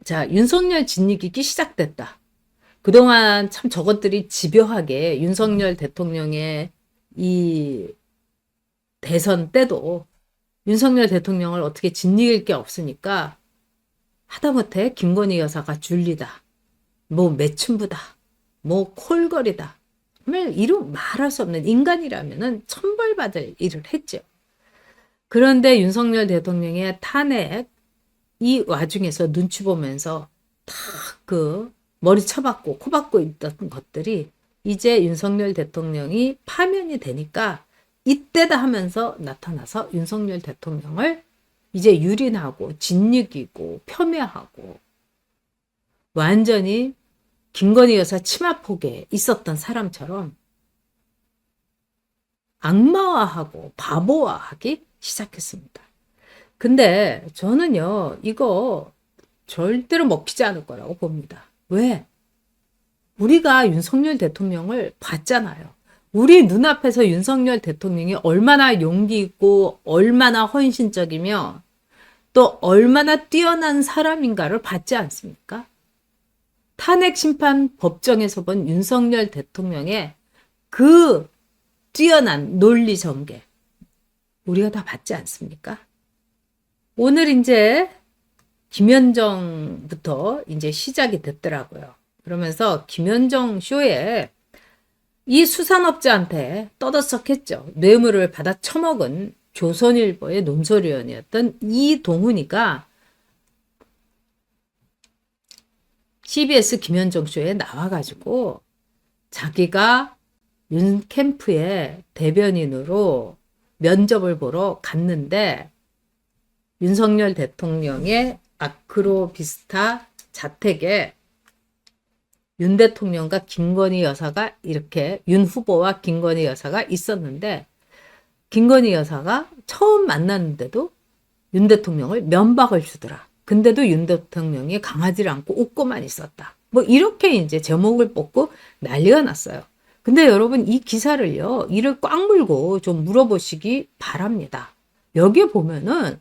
자, 윤석열 진이기기 시작됐다. 그동안 참 저것들이 집요하게 윤석열 대통령의 이 대선 때도 윤석열 대통령을 어떻게 짓이길 게 없으니까 하다못해 김건희 여사가 줄리다. 뭐 매춘부다. 뭐 콜걸이다. 정말 이루 말할 수 없는 인간이라면은 천벌받을 일을 했죠. 그런데 윤석열 대통령의 탄핵 이 와중에서 눈치 보면서 탁 그 머리 쳐박고 코박고 있던 것들이 이제 윤석열 대통령이 파면이 되니까 이때다 하면서 나타나서 윤석열 대통령을 이제 유린하고 짓이기고 폄훼하고 완전히 김건희 여사 치마폭에 있었던 사람처럼 악마화하고 바보화하기 시작했습니다. 근데 저는요, 이거 절대로 먹히지 않을 거라고 봅니다. 왜? 우리가 윤석열 대통령을 봤잖아요. 우리 눈앞에서 윤석열 대통령이 얼마나 용기 있고 얼마나 헌신적이며 또 얼마나 뛰어난 사람인가를 봤지 않습니까? 탄핵 심판 법정에서 본 윤석열 대통령의 그 뛰어난 논리 전개 우리가 다 봤지 않습니까? 오늘 이제 김현정부터 이제 시작이 됐더라고요. 그러면서 김현정 쇼에 이 수산업자한테 떠들썩했죠. 뇌물을 받아 처먹은 조선일보의 논설위원이었던 이동훈이가 CBS 김현정 쇼에 나와가지고 자기가 윤 캠프의 대변인으로 면접을 보러 갔는데 윤석열 대통령의 아크로비스타 자택에 윤 대통령과 김건희 여사가 이렇게 윤 후보와 김건희 여사가 있었는데 김건희 여사가 처음 만났는데도 윤 대통령을 면박을 주더라. 근데도 윤 대통령이 강하지를 않고 웃고만 있었다. 뭐 이렇게 이제 제목을 뽑고 난리가 났어요. 근데 여러분 이 기사를요. 이를 꽉 물고 좀 물어보시기 바랍니다. 여기에 보면은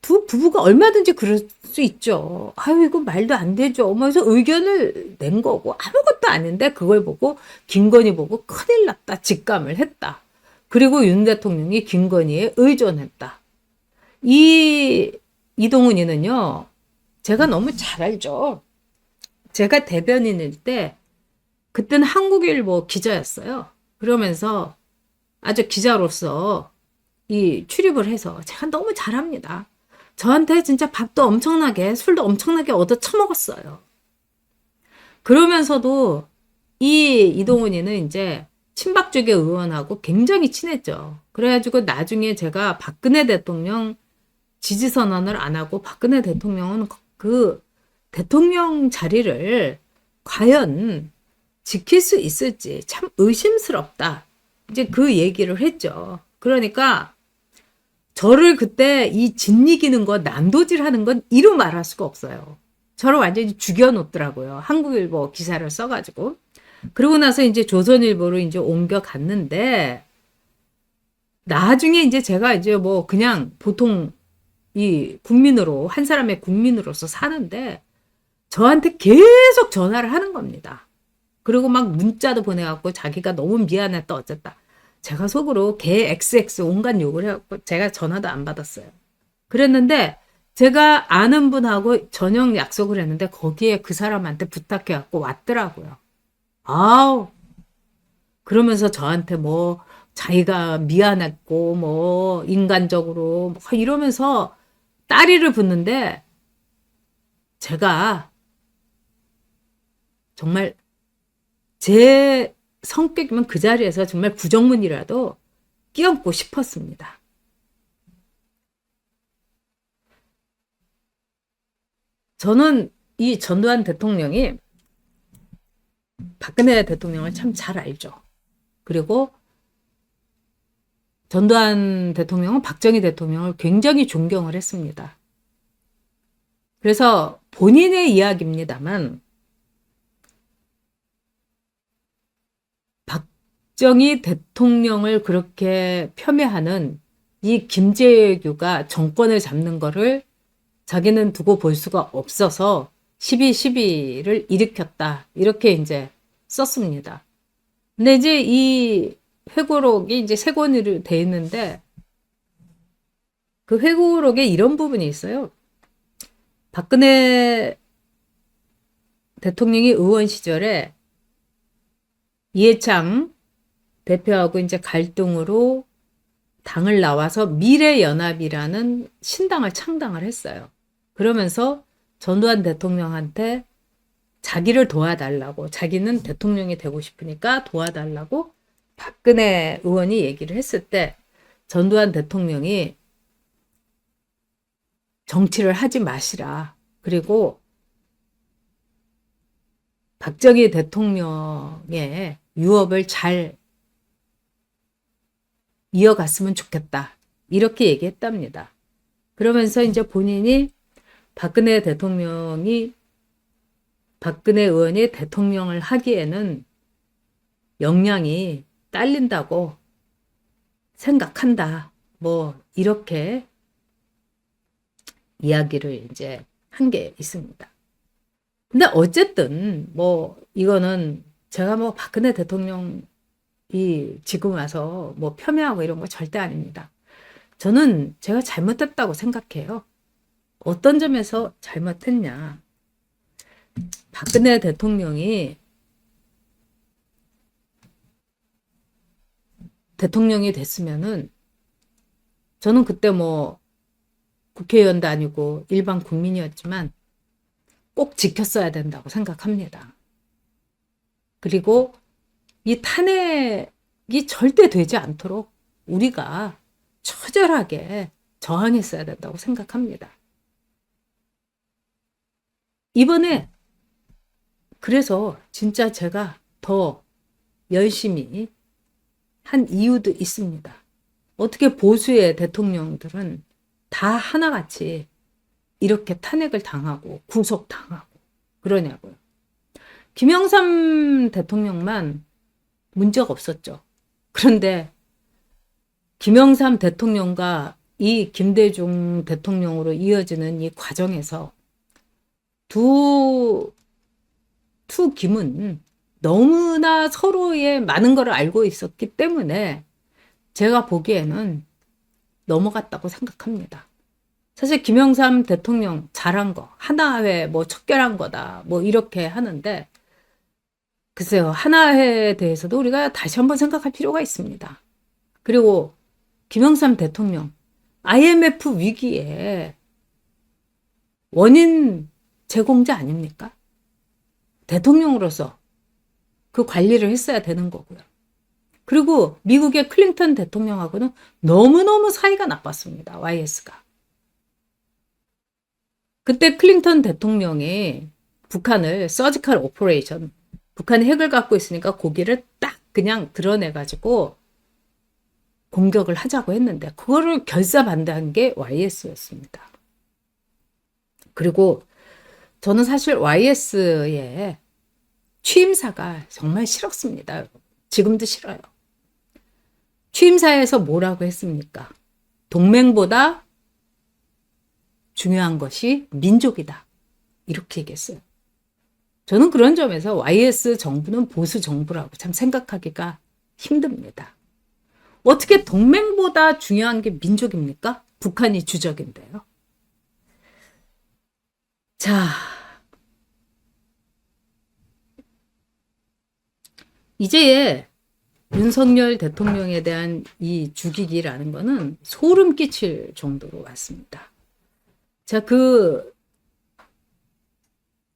두 부부가 얼마든지 그럴 수 있죠. 아유, 이거 말도 안 되죠. 뭐 해서 의견을 낸 거고, 아무것도 아닌데 그걸 보고, 김건희 보고 큰일 났다. 직감을 했다. 그리고 윤 대통령이 김건희에 의존했다. 이동훈이는요, 제가 너무 잘 알죠. 제가 대변인일 때, 그때는 한국일보 기자였어요. 그러면서 아주 기자로서 이 출입을 해서 제가 너무 잘합니다. 저한테 진짜 밥도 엄청나게, 술도 엄청나게 얻어 처먹었어요. 그러면서도 이 이동훈이는 이제 친박 쪽의 의원하고 굉장히 친했죠. 그래가지고 나중에 제가 박근혜 대통령 지지 선언을 안 하고 박근혜 대통령은 그 대통령 자리를 과연 지킬 수 있을지 참 의심스럽다. 이제 그 얘기를 했죠. 그러니까 저를 그때 이 짓이기는 거 난도질 하는 건 이루 말할 수가 없어요. 저를 완전히 죽여놓더라고요. 한국일보 기사를 써가지고. 그러고 나서 이제 조선일보로 이제 옮겨갔는데, 나중에 이제 제가 이제 뭐 그냥 보통 이 국민으로, 한 사람의 국민으로서 사는데, 저한테 계속 전화를 하는 겁니다. 그리고 막 문자도 보내갖고 자기가 너무 미안했다 어쨌다. 제가 속으로 개 XX 온갖 욕을 해갖고 제가 전화도 안 받았어요. 그랬는데 제가 아는 분하고 저녁 약속을 했는데 거기에 그 사람한테 부탁해갖고 왔더라고요. 아우 그러면서 저한테 뭐 자기가 미안했고 뭐 인간적으로 뭐 이러면서 따리를 붙는데 제가 정말 제 성격이면 그 자리에서 정말 부정문이라도 끼얹고 싶었습니다. 저는 이 전두환 대통령이 박근혜 대통령을 참 잘 알죠. 그리고 전두환 대통령은 박정희 대통령을 굉장히 존경을 했습니다. 그래서 본인의 이야기입니다만 박정희 대통령을 그렇게 폄훼하는 이 김재규가 정권을 잡는 거를 자기는 두고 볼 수가 없어서 12.12를 일으켰다. 이렇게 이제 썼습니다. 근데 이제 이 회고록이 이제 세 권으로 돼 있는데 그 회고록에 이런 부분이 있어요. 박근혜 대통령이 의원 시절에 이해창 대표하고 이제 갈등으로 당을 나와서 미래연합이라는 신당을 창당을 했어요. 그러면서 전두환 대통령한테 자기를 도와달라고, 자기는 대통령이 되고 싶으니까 도와달라고 박근혜 의원이 얘기를 했을 때 전두환 대통령이 정치를 하지 마시라. 그리고 박정희 대통령의 유업을 잘 이어갔으면 좋겠다. 이렇게 얘기했답니다. 그러면서 이제 본인이 박근혜 의원이 대통령을 하기에는 역량이 딸린다고 생각한다. 뭐 이렇게 이야기를 이제 한 게 있습니다. 근데 어쨌든 뭐 이거는 제가 뭐 박근혜 대통령이 지금 와서 뭐 폄훼하고 이런 거 절대 아닙니다. 저는 제가 잘못했다고 생각해요. 어떤 점에서 잘못했냐. 박근혜 대통령이 됐으면은 저는 그때 뭐 국회의원도 아니고 일반 국민이었지만 꼭 지켰어야 된다고 생각합니다. 그리고 이 탄핵이 절대 되지 않도록 우리가 처절하게 저항했어야 된다고 생각합니다. 이번에 그래서 진짜 제가 더 열심히 한 이유도 있습니다. 어떻게 보수의 대통령들은 다 하나같이 이렇게 탄핵을 당하고 구속당하고 그러냐고요. 김영삼 대통령만 문제가 없었죠. 그런데 김영삼 대통령과 이 김대중 대통령으로 이어지는 이 과정에서 두 김은 너무나 서로의 많은 걸 알고 있었기 때문에 제가 보기에는 넘어갔다고 생각합니다. 사실 김영삼 대통령 잘한 거, 하나회 뭐 척결한 거다, 뭐 이렇게 하는데 글쎄요, 하나회에 대해서도 우리가 다시 한번 생각할 필요가 있습니다. 그리고 김영삼 대통령, IMF 위기에 원인 제공자 아닙니까? 대통령으로서 그 관리를 했어야 되는 거고요. 그리고 미국의 클린턴 대통령하고는 너무너무 사이가 나빴습니다. YS가. 그때 클린턴 대통령이 북한을 서지컬 오퍼레이션, 북한이 핵을 갖고 있으니까 고기를 딱 그냥 드러내가지고 공격을 하자고 했는데 그거를 결사반대한 게 YS였습니다. 그리고 저는 사실 YS의 취임사가 정말 싫었습니다. 지금도 싫어요. 취임사에서 뭐라고 했습니까? 동맹보다 중요한 것이 민족이다. 이렇게 얘기했어요. 저는 그런 점에서 YS 정부는 보수 정부라고 참 생각하기가 힘듭니다. 어떻게 동맹보다 중요한 게 민족입니까? 북한이 주적인데요. 자, 이제 윤석열 대통령에 대한 이 죽이기라는 거는 소름 끼칠 정도로 왔습니다. 자,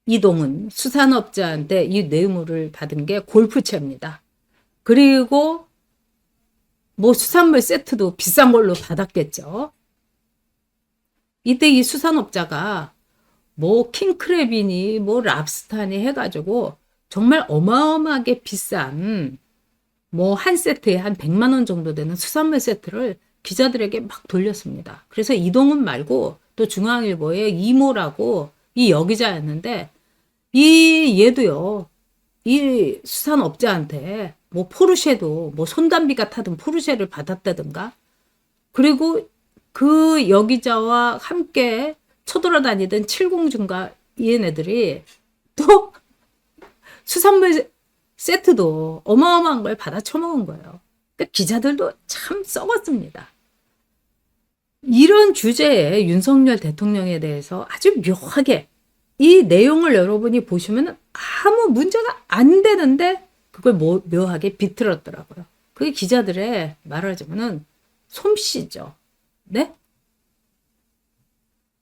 이동은 수산업자한테 이 뇌물을 받은 게 골프채입니다. 그리고 뭐 수산물 세트도 비싼 걸로 받았겠죠. 이때 이 수산업자가 뭐 킹크랩이니 뭐 랍스타니 해가지고 정말 어마어마하게 비싼 뭐 한 세트에 한 100만 원 정도 되는 수산물 세트를 기자들에게 막 돌렸습니다. 그래서 이동훈 말고 또 중앙일보의 이모라고 이 여기자였는데 얘도요. 이 수산업자한테 뭐 포르쉐도 뭐 손담비가 타던 포르쉐를 받았다든가 그리고 그 여기자와 함께 쳐돌아다니던 칠공주인가 얘네들이 또 수산물 세트도 어마어마한 걸 받아 처먹은 거예요. 그러니까 기자들도 참 썩었습니다. 이런 주제에 윤석열 대통령에 대해서 아주 묘하게 이 내용을 여러분이 보시면 아무 문제가 안 되는데 그걸 묘하게 비틀었더라고요. 그게 기자들의 말하자면은 솜씨죠. 네?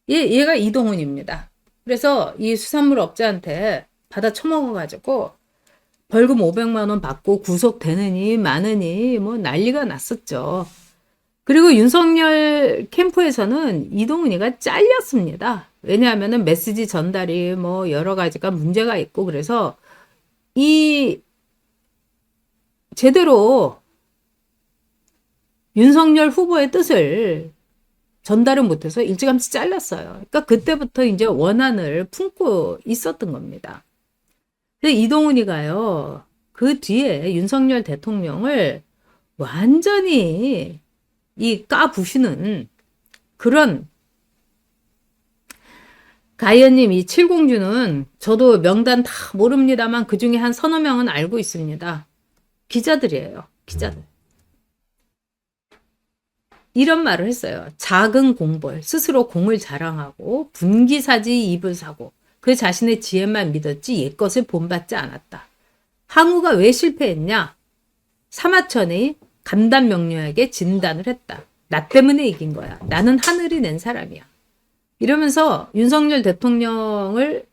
얘가 이동훈입니다. 그래서 이 수산물 업자한테 받아 처먹어가지고 벌금 500만 원 받고 구속되느니 마느니 뭐 난리가 났었죠. 그리고 윤석열 캠프에서는 이동훈이가 잘렸습니다. 왜냐하면은 메시지 전달이 뭐 여러 가지가 문제가 있고 그래서 이 제대로 윤석열 후보의 뜻을 전달을 못해서 일찌감치 잘렸어요. 그러니까 그때부터 이제 원한을 품고 있었던 겁니다. 근데 이동훈이가요, 그 뒤에 윤석열 대통령을 완전히 이 까부시는 그런 가희연님 이 칠공주는 저도 명단 다 모릅니다만 그 중에 한 서너 명은 알고 있습니다. 기자들이에요. 기자들. 이런 말을 했어요. 작은 공벌, 스스로 공을 자랑하고 분기사지 입을 사고 그 자신의 지혜만 믿었지 옛것을 본받지 않았다. 항우가 왜 실패했냐? 사마천이 간단명료하게 진단을 했다. 나 때문에 이긴 거야. 나는 하늘이 낸 사람이야. 이러면서 윤석열 대통령을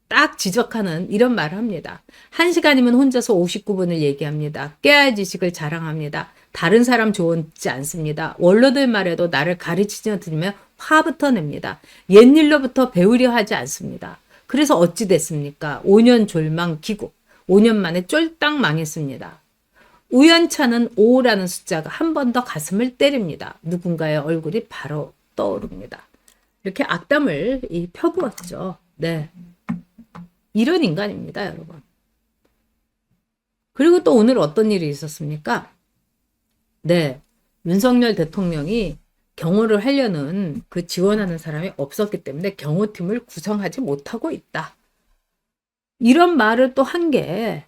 딱 지적하는 이런 말을 합니다. 1시간이면 혼자서 59분을 얘기합니다. 깨알 지식을 자랑합니다. 다른 사람 조언 듣지 않습니다. 원로들 말에도 나를 가르치려 들으면 화부터 냅니다. 옛일로부터 배우려 하지 않습니다. 그래서 어찌 됐습니까? 5년 졸망 기국. 5년 만에 쫄딱 망했습니다. 우연찮은 5라는 숫자가 한 번 더 가슴을 때립니다. 누군가의 얼굴이 바로 떠오릅니다. 이렇게 악담을 펴부었죠. 네. 이런 인간입니다, 여러분. 그리고 또 오늘 어떤 일이 있었습니까? 네. 윤석열 대통령이 경호를 하려는 그 지원하는 사람이 없었기 때문에 경호팀을 구성하지 못하고 있다. 이런 말을 또 한 게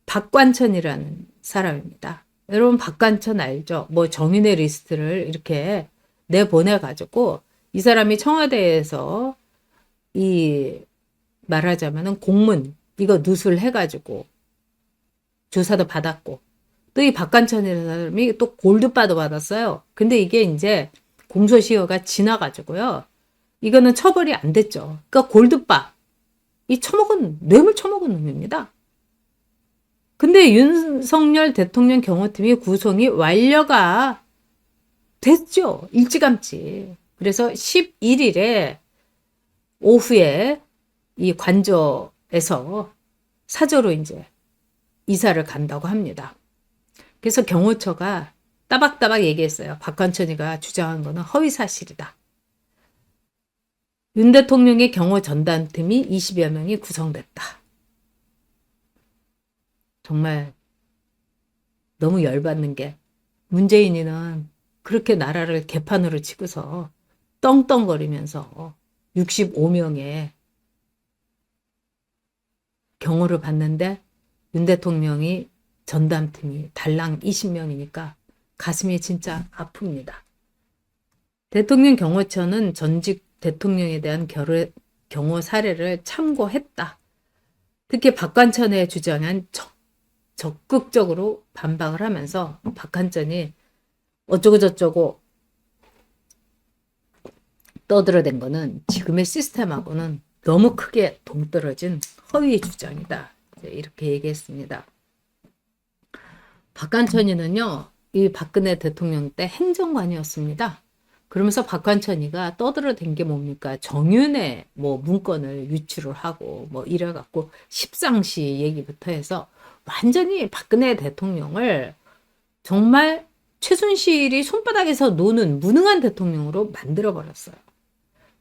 박관천이라는 사람입니다. 여러분 박관천 알죠? 뭐 정인의 리스트를 이렇게 내보내가지고 이 사람이 청와대에서 이 말하자면은 공문 이거 누설해가지고 조사도 받았고 또 이 박관천이라는 사람이 또 골드바도 받았어요. 근데 이게 이제 공소시효가 지나가지고요. 이거는 처벌이 안 됐죠. 그러니까 골드바 이 뇌물 처먹은 놈입니다. 근데 윤석열 대통령 경호팀이 구성이 완료가 됐죠. 일찌감치. 그래서 11일에 오후에 이 관저에서 사저로 이제 이사를 간다고 합니다. 그래서 경호처가 따박따박 얘기했어요. 박관천이가 주장한 거는 허위사실이다. 윤 대통령의 경호 전담팀이 20여 명이 구성됐다. 정말 너무 열받는 게 문재인이는 그렇게 나라를 개판으로 치고서 떵떵거리면서 65명의 경호를 받는데 윤 대통령이 전담팀이 달랑 20명이니까 가슴이 진짜 아픕니다. 대통령 경호처는 전직 대통령에 대한 경호 사례를 참고했다. 특히 박관천의 주장한 적극적으로 반박을 하면서 박관천이 어쩌고 저쩌고 떠들어댄 거는 지금의 시스템하고는 너무 크게 동떨어진 허위 주장이다. 이렇게 얘기했습니다. 박관천이는요, 이 박근혜 대통령 때 행정관이었습니다. 그러면서 박관천이가 떠들어댄 게 뭡니까? 정윤의 뭐 문건을 유출을 하고 뭐 이래갖고 십상시 얘기부터 해서 완전히 박근혜 대통령을 정말 최순실이 손바닥에서 노는 무능한 대통령으로 만들어버렸어요.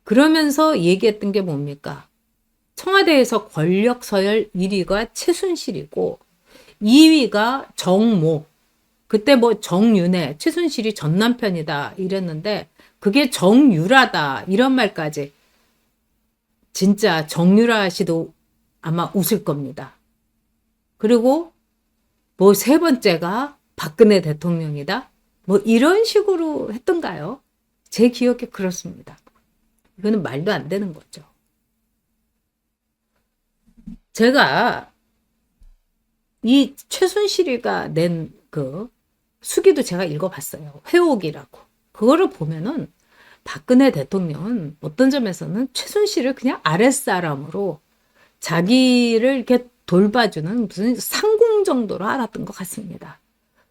그러면서 얘기했던 게 뭡니까? 청와대에서 권력 서열 1위가 최순실이고 2위가 정모. 그때 뭐 정윤회, 최순실이 전 남편이다 이랬는데 그게 정유라다 이런 말까지 진짜 정유라 씨도 아마 웃을 겁니다. 그리고 뭐 세 번째가 박근혜 대통령이다. 뭐 이런 식으로 했던가요? 제 기억에 그렇습니다. 이거는 말도 안 되는 거죠. 제가 이 최순실이가 낸 그 수기도 제가 읽어봤어요. 회옥이라고. 그거를 보면은 박근혜 대통령은 어떤 점에서는 최순실을 그냥 아랫사람으로 자기를 이렇게 돌봐주는 무슨 상공 정도로 알았던 것 같습니다.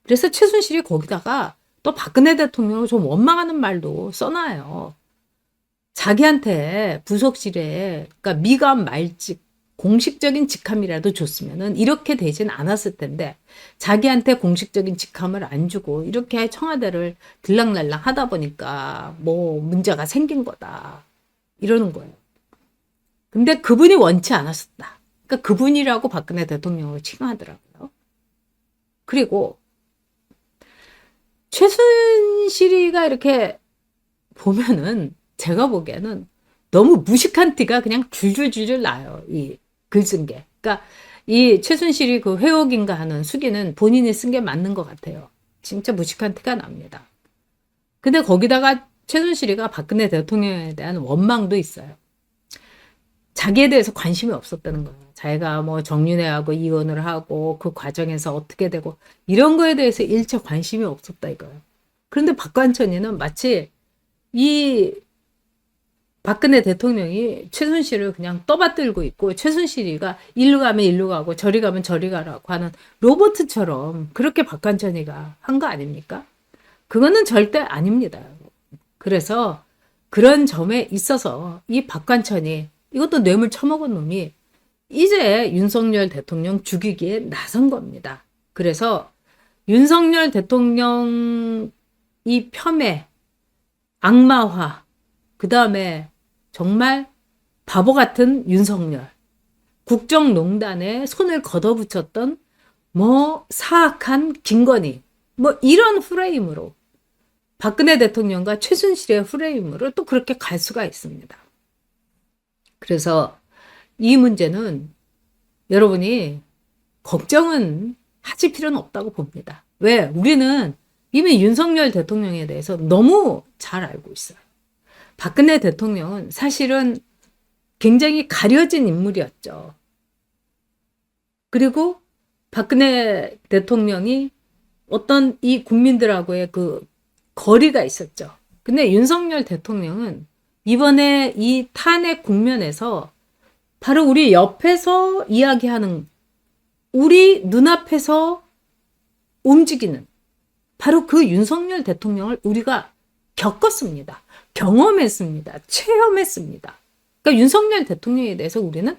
그래서 최순실이 거기다가 또 박근혜 대통령을 좀 원망하는 말도 써놔요. 자기한테 부속실에, 그러니까 미감 말직, 공식적인 직함이라도 줬으면은 이렇게 되진 않았을 텐데, 자기한테 공식적인 직함을 안 주고 이렇게 청와대를 들락날락 하다 보니까 뭐 문제가 생긴 거다. 이러는 거예요. 근데 그분이 원치 않았었다. 그러니까 그분이라고 박근혜 대통령을 칭하더라고요. 그리고 최순실이가 이렇게 보면은 제가 보기에는 너무 무식한 티가 그냥 줄줄줄줄 나요. 이 글 쓴 게. 그러니까 이 최순실이 그 회옥인가 하는 수기는 본인이 쓴 게 맞는 것 같아요. 진짜 무식한 티가 납니다. 근데 거기다가 최순실이가 박근혜 대통령에 대한 원망도 있어요. 자기에 대해서 관심이 없었다는 거예요. 자기가 뭐 정윤회하고 이혼을 하고 그 과정에서 어떻게 되고 이런 거에 대해서 일체 관심이 없었다 이거예요. 그런데 박관천이는 마치 이 박근혜 대통령이 최순실을 그냥 떠받들고 있고 최순실이가 일로 가면 일로 가고 저리 가면 저리 가라고 하는 로봇처럼 그렇게 박관천이가 한 거 아닙니까? 그거는 절대 아닙니다. 그래서 그런 점에 있어서 이 박관천이 이것도 뇌물 처먹은 놈이 이제 윤석열 대통령 죽이기에 나선 겁니다. 그래서 윤석열 대통령 이 폄훼, 악마화, 그 다음에 정말 바보 같은 윤석열, 국정농단에 손을 걷어붙였던 뭐 사악한 김건희, 뭐 이런 프레임으로 박근혜 대통령과 최순실의 프레임으로 또 그렇게 갈 수가 있습니다. 그래서 이 문제는 여러분이 걱정은 하실 필요는 없다고 봅니다. 왜? 우리는 이미 윤석열 대통령에 대해서 너무 잘 알고 있어요. 박근혜 대통령은 사실은 굉장히 가려진 인물이었죠. 그리고 박근혜 대통령이 어떤 이 국민들하고의 그 거리가 있었죠. 근데 윤석열 대통령은 이번에 이 탄핵 국면에서 바로 우리 옆에서 이야기하는, 우리 눈앞에서 움직이는 바로 그 윤석열 대통령을 우리가 겪었습니다. 경험했습니다. 체험했습니다. 그러니까 윤석열 대통령에 대해서 우리는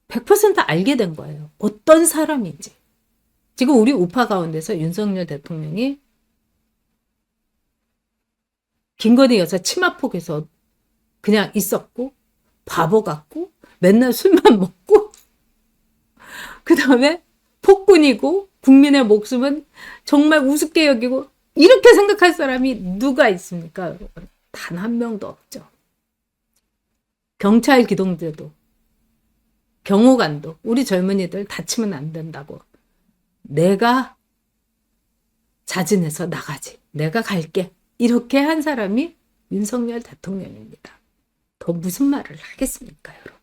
100% 알게 된 거예요. 어떤 사람인지. 지금 우리 우파 가운데서 윤석열 대통령이 김건희 여사 치마폭에서 그냥 있었고 바보 같고 맨날 술만 먹고 그 다음에 폭군이고 국민의 목숨은 정말 우습게 여기고 이렇게 생각할 사람이 누가 있습니까, 여러분? 단 한 명도 없죠. 경찰 기동대도, 경호관도 우리 젊은이들 다치면 안 된다고 내가 자진해서 나가지. 내가 갈게. 이렇게 한 사람이 윤석열 대통령입니다. 더 무슨 말을 하겠습니까, 여러분?